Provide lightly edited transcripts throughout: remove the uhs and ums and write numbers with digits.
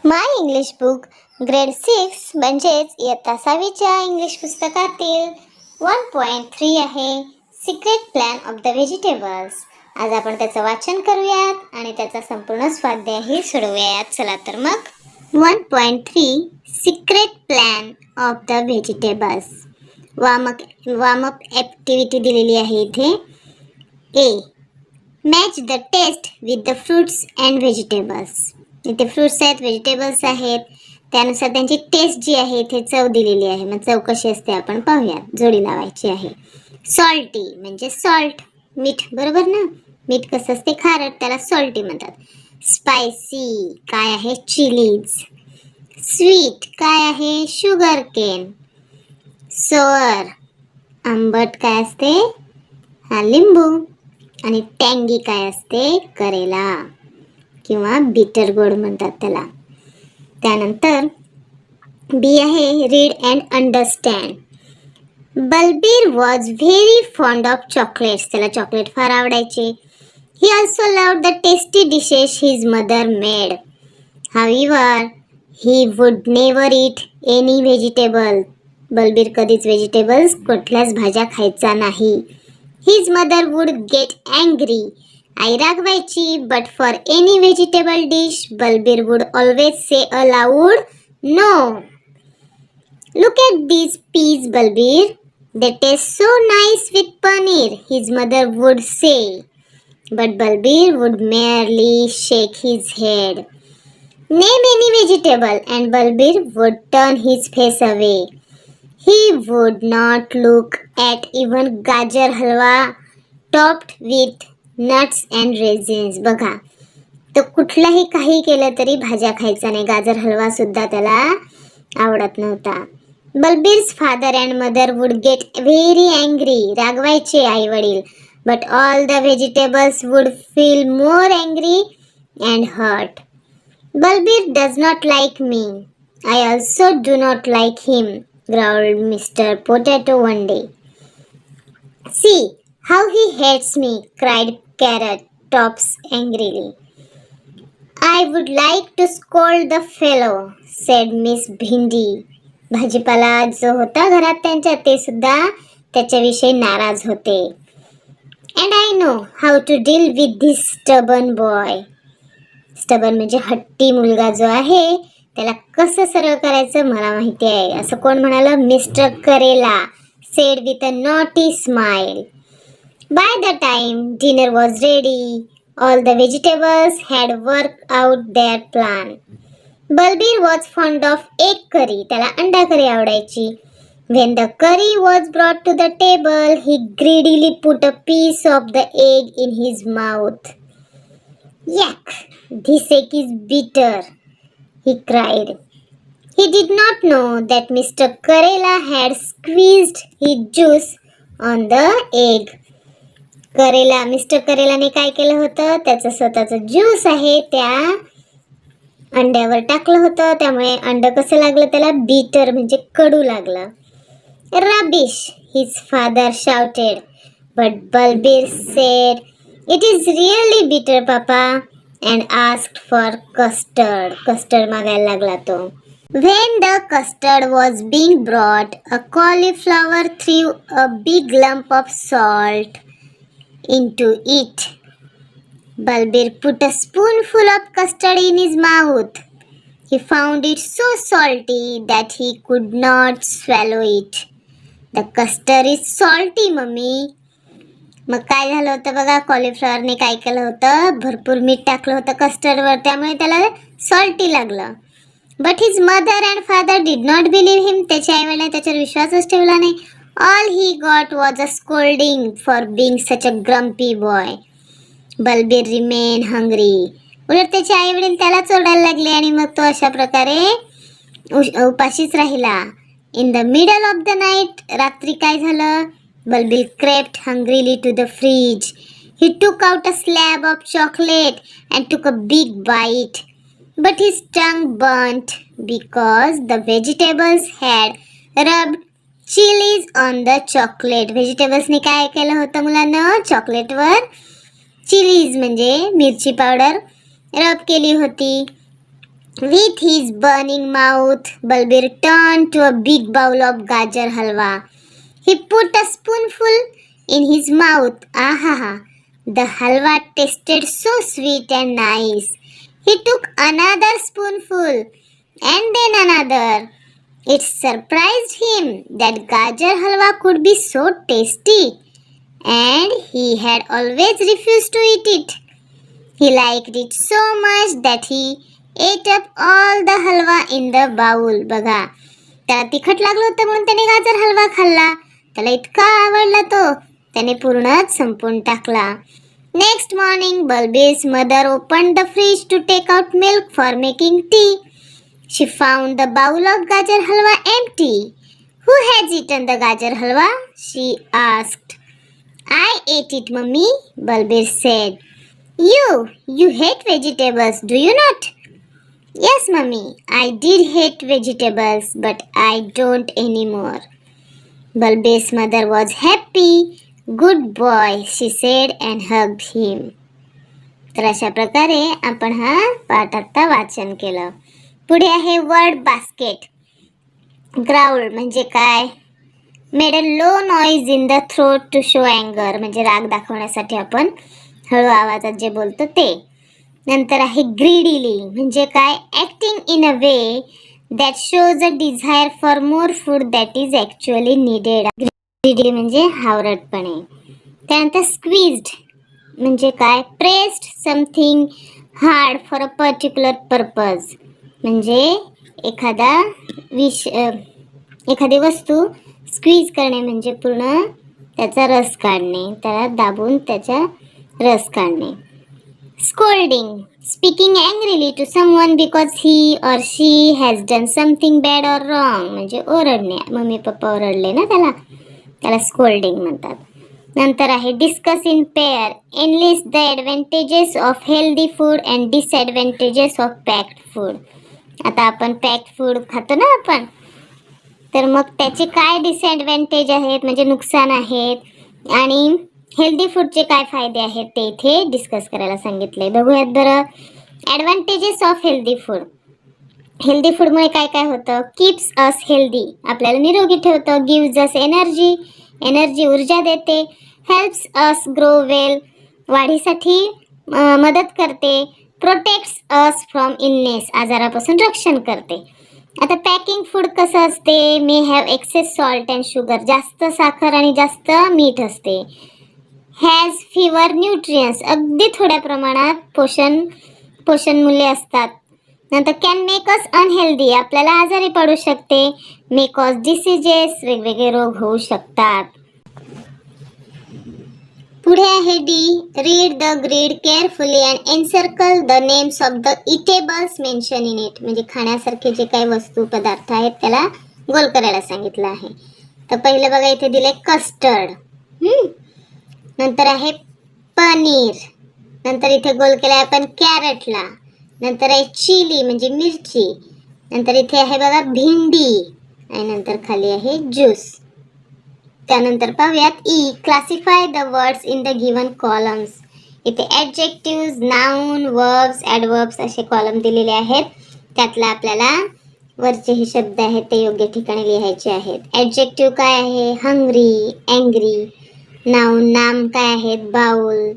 माय English book grade 6 म्हणजेच इयत्ता 6वीच्या English पुस्तकातील 1.3 आहे secret plan of the vegetables. आज आपण त्याचं वाचन करूयात आणि त्याचा संपूर्ण स्वाध्यायही सोडवूयात. चला तर मग 1.3 secret plan of the vegetables. Warm up activity दिलेली आहे इथे. A, match the test with the fruits and vegetables. इथे फ्रूट्स आहेत, व्हेजिटेबल्स आहेत, त्यानुसार त्यांची टेस्ट जी आहे इथे चव दिलेली आहे. मग चव कशी असते आपण पाहूयात. जोडी लावायची आहे. सॉल्टी म्हणजे सॉल्ट, मीठ, बरोबर ना. मीठ कसं असते? खारट, त्याला सॉल्टी म्हणतात. स्पायसी काय आहे? चिलीज. स्वीट काय आहे? Sugar cane. सोअर आंबट काय असते? हा लिंबू. आणि टँगी काय असते? करेला किंवा बिटर गोड म्हणतात त्याला. त्यानंतर बी आहे read and understand. Balbir was very fond of chocolates. त्याला चॉकलेट फार आवडायचे. He also loved the tasty dishes his mother made. However he would never eat any vegetable. Balbir कधीच व्हेजिटेबल्स, कुठल्याच भाज्या खायचा नाही. His mother would get angry. आई रागवायची. But for any vegetable dish Balbir would always say aloud no. Look at these peas Balbir, they taste so nice with paneer, his mother would say. But Balbir would merely shake his head. Name any vegetable and Balbir would turn his face away. He would not look at even gajar halwa topped with nuts and raisins. बघा, तो कुठलाही काही केलं तरी भाज्या खायचा नाही. गाजर हलवा सुद्धा त्याला आवडत नव्हता. Balbir's father and mother would get very angry. रागवायचे आई वडील. But all the vegetables would feel more angry and hurt. Balbir does not like me. I also do not like him, growled Mr. Potato one day. See how he hates me, cried Carrot Tops angrily. I would like to scold the fellow, said Miss Bhindi. भाजीपाला जो होता घरात त्यांच्या ते सुद्धा त्याच्याविषयी नाराज होते. And I know how to deal with this stubborn boy. Stubborn म्हणजे हट्टी मुलगा जो आहे त्याला कसं सरळ करायचं मला माहिती आहे, असं कोण म्हणालं? मिस्टर करेला said with a naughty smile. By the time dinner was ready, all the vegetables had worked out their plan. Balbir was fond of egg curry. त्याला अंडा करी आवडायची. When the curry was brought to the table, he greedily put a piece of the egg in his mouth. Yuck! This egg is bitter, he cried. He did not know that Mr. Karela had squeezed his juice on the egg. Mister करेलाने काय केलं होतं? त्याचं स्वतःचं juice आहे त्या अंड्यावर टाकलं होतं. त्यामुळे अंड कसं लागलं त्याला? बिटर म्हणजे कडू लागलं. Rubbish, his father shouted. But Balbir said, it is really bitter papa, and asked for custard. Custard मागायला लागला तो. When the custard was being brought, a cauliflower threw a big lump of salt into it. Balbir put a spoonful of custard in his mouth. He found it so salty that he could not swallow it. The custard is salty, mummy. मग काय झालं होतं बघा, कॉलीफ्लॉवरने काय केलं होतं? भरपूर मीठ टाकलं होतं कस्टर्डवर, त्यामुळे त्याला सॉल्टी लागलं. But his mother and father did not believe him. त्याच्या आईवडिलांनी त्याच्यावर विश्वासच ठेवला नाही. All he got was a scolding for being such a grumpy boy. Balbir remain hungry. उलट त्याचे आई वडील त्याला चोडायला लागले आणि मग तो अशा प्रकारे उपाशीच राहिला. In the middle of the night, रात्री काय झालं? Balbir crept hungrily to the fridge. He took out a slab of chocolate and took a big bite. But his tongue burnt because the vegetables had rubbed chilies on the chocolate. व्हेजिटेबल्सने काय केलं होतं मुलांना? चॉकलेटवर chillies म्हणजे मिरची powder रब केली होती. With his burning mouth, Balbir turned to a big bowl of gajar halwa. He put a spoonful in his mouth. Ahaha! The halwa tasted so sweet and nice. He took another spoonful and then another. It surprised him that gajar halwa could be so tasty, and he had always refused to eat it. He liked it so much that he ate up all the halwa in the bowl. बघा, त्याला तिखट लागलं होतं म्हणून त्याने गाजर हलवा खाल्ला. त्याला इतका आवडला तो, त्याने पूर्णच संपून टाकला. Next morning, Balbir's mother opened the fridge to take out milk for making tea. She found the bowl of gajar halwa empty. Who has eaten the gajar halwa? She asked. I ate it, Mummy, Balbir said. You hate vegetables, do you not? Yes, Mummy, I did hate vegetables, but I don't anymore. Balbir's mother was happy. Good boy, she said and hugged him. तर अशा प्रकारे आपण हा पाठ आता वाचन केलं. पुढे आहे वर्ड बास्केट. ग्राउल म्हणजे काय? Made a low noise in the throat to show अँगर, म्हणजे राग दाखवण्यासाठी आपण हळू आवाजात जे बोलतो ते. नंतर आहे ग्रीडीली म्हणजे काय? Acting in a way that shows a desire for more food that is actually needed. Greedy म्हणजे हावरटपणे. त्यानंतर स्क्वीज्ड म्हणजे काय? Pressed something hard for a particular purpose, म्हणजे एखादी वस्तू स्क्वीज करणे म्हणजे पूर्ण त्याचा रस काढणे, त्याला दाबून त्याचा रस काढणे. Scolding, speaking angrily to someone because he or she has done something bad or wrong, म्हणजे ओरडणे. मम्मी पप्पा ओरडले ना त्याला स्कोल्डिंग म्हणतात. नंतर आहे discuss in pair. Analyst the advantages of healthy food and disadvantages of packed food. आता आपण पॅक्ड फूड खातो ना आपण, तर मग त्याचे काय डिसॲडव्हान्टेज आहेत म्हणजे नुकसान आहेत, आणि हेल्दी फूडचे काय फायदे आहेत ते इथे डिस्कस करायला सांगितले. बघूयात बरं. Advantages of healthy food. Healthy फूडमुळे काय काय होतं? कीप्स अस हेल्दी, आपल्याला निरोगी ठेवतं. गिव्ज अस एनर्जी ऊर्जा देते. हेल्प्स अस ग्रो वेल, वाढीसाठी मदत करते. प्रोटेक्ट्स अस फ्रॉम इलनेस, आजारापासून रक्षण करते. आता पॅकिंग फूड कसं असते? May have excess salt and sugar, जास्त साखर आणि जास्त मीठ असते. हॅज फिवर न्यूट्रियन्स, अगदी थोड्या प्रमाणात पोषण मूल्य असतात. नंतर कॅन मेक अस अनहेल्दी, आपल्याला आजारी पडू शकते. मे कॉज डिसीजेस, वेगवेगळे रोग होऊ शकतात. पुढे आहे D. Read the grid carefully and encircle the names of the edibles mention in it, म्हणजे खाण्यासारखे जे काही वस्तू पदार्थ आहेत त्याला गोल करायला सांगितलं आहे. तर पहिलं बघा इथे दिले कस्टर्ड, नंतर आहे पनीर, नंतर इथे गोल केलाय आपण कॅरटला, नंतर आहे चिली म्हणजे मिरची, नंतर इथे आहे बघा भेंडी, आणि नंतर खाली आहे ज्यूस. त्यानंतर पाहूयात E. Classify the words in the given columns. इथे ॲडजेक्टिव्ज, नाउन, वर्ब्स, ॲडवर्ब्स असे कॉलम दिलेले आहेत. त्यातला आपल्याला वरचे हे शब्द आहेत ते योग्य ठिकाणी लिहायचे आहेत. ॲडजेक्टिव्ह काय आहे? Hungry, angry. नाउन नाम काय आहेत? Bowl,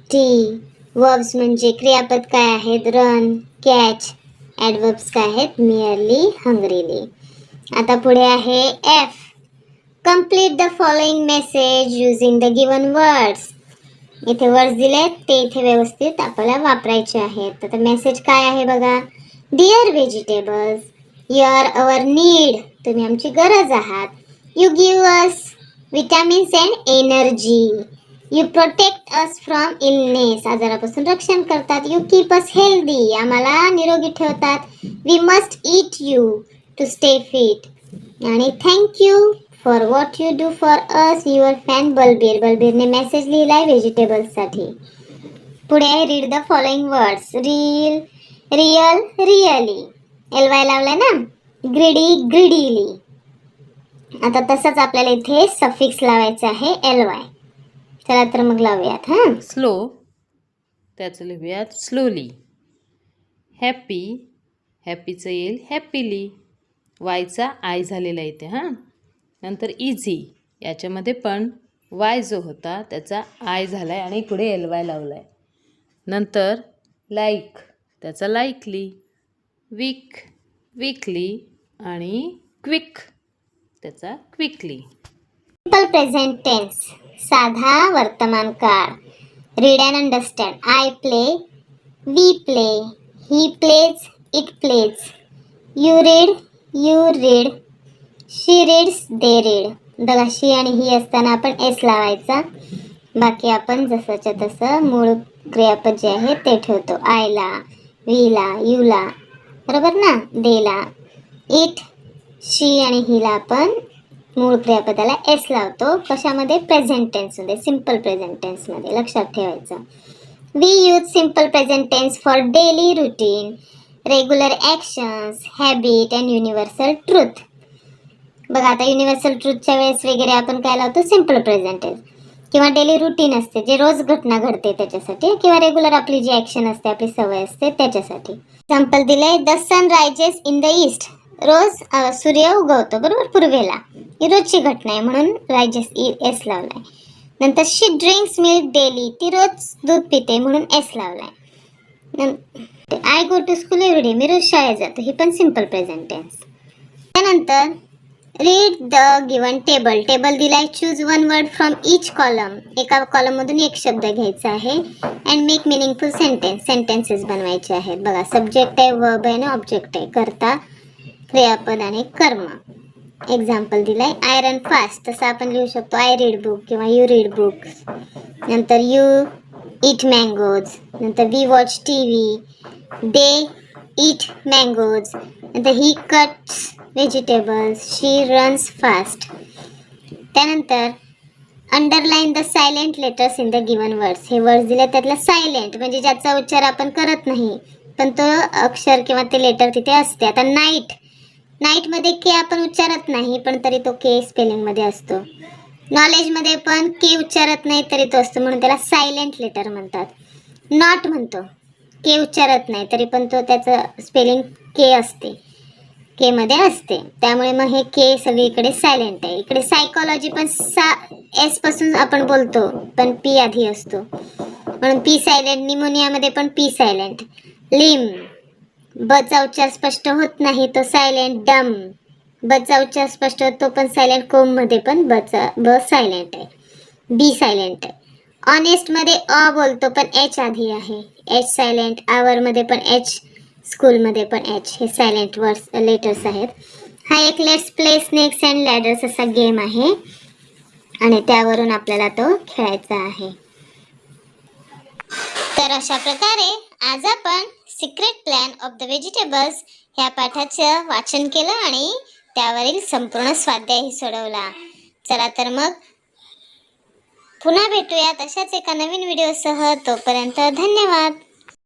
T. वर्ब्स म्हणजे क्रियापद काय आहेत? Run, catch. ॲडवर्ब्स काय आहेत? मिअरली, हंग्रीली. आता पुढे आहे F. Complete the following message using the given words. इथे वर्ड्स दिलेत ते इथे व्यवस्थित आपल्याला वापरायचे आहेत. आता मेसेज काय आहे बघा. Dear vegetables, you are our need, तुम्ही आमची गरज आहात. You give us vitamins and energy. You protect us from illness, आजारापासून रक्षण करतात. यू कीप अस हेल्दी, आम्हाला निरोगी ठेवतात. We must eat you to stay fit. आणि thank you for what you do for us, your fan Balbir. बलबीरने message लिहिलाय व्हेजिटेबल्ससाठी. पुढे आहे read the following words. Real, really. LY लावलाय ना. Greedy, greedily. आता तसंच आपल्याला इथे सफिक्स लावायचा आहे LY. चला तर मग लावूयात. स्लो, त्याचं लिहूयात स्लोली. हॅपी, हॅपीचं येईल हॅपीली. वायचा आय झालेला इथे हां. नंतर इझी, याच्यामध्ये पण वाय जो होता त्याचा आय झाला आहे आणि पुढे एल वाय लावला आहे. नंतर लाईक, त्याचा लाईकली. Weak, weakly. आणि क्विक, त्याचा क्विकली. सिंपल प्रेझेंट टेन्स, साधा वर्तमान काळ. Read and understand. I play, we play, he plays, it plays. You read, you read, she reads, they read. बघा, शी आणि ही असताना आपण एस लावायचा. बाकी आपण जसंच्या तसं मूळ क्रियापद जे आहे ते ठेवतो. आयला, वीला, यूला, बरोबर ना, देला. इट, शी आणि हिला आपण मूळ क्रियापदाला एस लावतो. कशामध्ये? प्रेझेंट टेन्समध्ये, सिंपल प्रेझेंट टेन्समध्ये. लक्षात ठेवायचं. We use simple present tense for daily routine, regular actions, habit and universal truth. बघा, आता युनिव्हर्सल ट्रूथच्या वेळेस वगैरे आपण काय लावतो? Simple present tense. किंवा डेली रुटीन असते, जे रोज घटना घडते त्याच्यासाठी, किंवा रेग्युलर आपली जी ॲक्शन असते, आपली सवय असते त्याच्यासाठी. एक्झाम्पल दिलंय, the sun rises in the east. रोज सूर्य उगवतो, बरोबर, पूर्वेला. ही रोजची घटना आहे म्हणून रायजेस एस लावलाय. नंतर शी ड्रिंक्स मिल्क डेली. ती रोज दूध पिते म्हणून एस लावलाय. I go to school every day. मी रोज शाळेत जातो. ही पण सिंपल प्रेझेंट टेन्स. त्यानंतर read the given table. Table दिलाय. Choose one word from each column. एका कॉलममधून एक शब्द घ्यायचा आहे. And make meaningful sentence. Sentences बनवायचे आहेत. बघा, सब्जेक्ट आहे, वर्ब आहे आणि ऑब्जेक्ट आहे. करता, क्रियापद आणि कर्म. एक्झाम्पल दिलाय, आय रन फास्ट. तसं आपण लिहू शकतो आय रीड बुक किंवा यू रीड बुक. नंतर यू ईट मँगोज. नंतर we watch TV. They eat mangoes. नंतर he cuts vegetables. She runs fast. त्यानंतर underline the silent letters in the given words. हे वर्ड्स दिले त्यातला सायलेंट म्हणजे ज्याचा उच्चार आपण करत नाही पण तो अक्षर किंवा ते लेटर तिथे असते. आता नाईट, नाईटमध्ये के आपण उच्चारत नाही पण तरी तो के स्पेलिंगमध्ये असतो. नॉलेजमध्ये पण के उच्चारत नाही तरी तो असतो म्हणून त्याला सायलेंट लेटर म्हणतात. नॉट म्हणतो, के उच्चारत नाही तरी पण तो त्याचं स्पेलिंग के असते, के मध्ये असते. त्यामुळे मग हे के सगळीकडे सायलेंट आहे. इकडे सायकोलॉजी पण एस पासून आपण बोलतो पण पी आधी असतो म्हणून पी सायलेंट. निमोनियामध्ये पण पी सायलेंट. लिम, बचा उच्चार स्पष्ट होत नाही तो सायलेंट. डम, बचा उच्चार स्पष्ट होतो तो पण सायलेंट. कोम मध्ये पण ब सायलेंट आहे, बी सायलेंट आहे. ऑनेस्ट मध्ये अ बोलतो पण एच आधी आहे, एच सायलेंट. आवर मध्ये पण एच, स्कूल मध्ये पण एच. हे सायलेंट वर्ड्स लेटर्स आहेत. हा एक लेट्स प्ले स्नेक्स अँड लॅडर्स असा गेम आहे आणि त्यावरून आपल्याला तो खेळायचा आहे. तर अशा प्रकारे आज आपण secret plan of the vegetables ह्या पाठाचं वाचन केलं आणि त्यावरील संपूर्ण स्वाध्यायही सोडवला. चला तर मग पुन्हा भेटूयात अशाच एका नवीन व्हिडिओसह. तोपर्यंत धन्यवाद.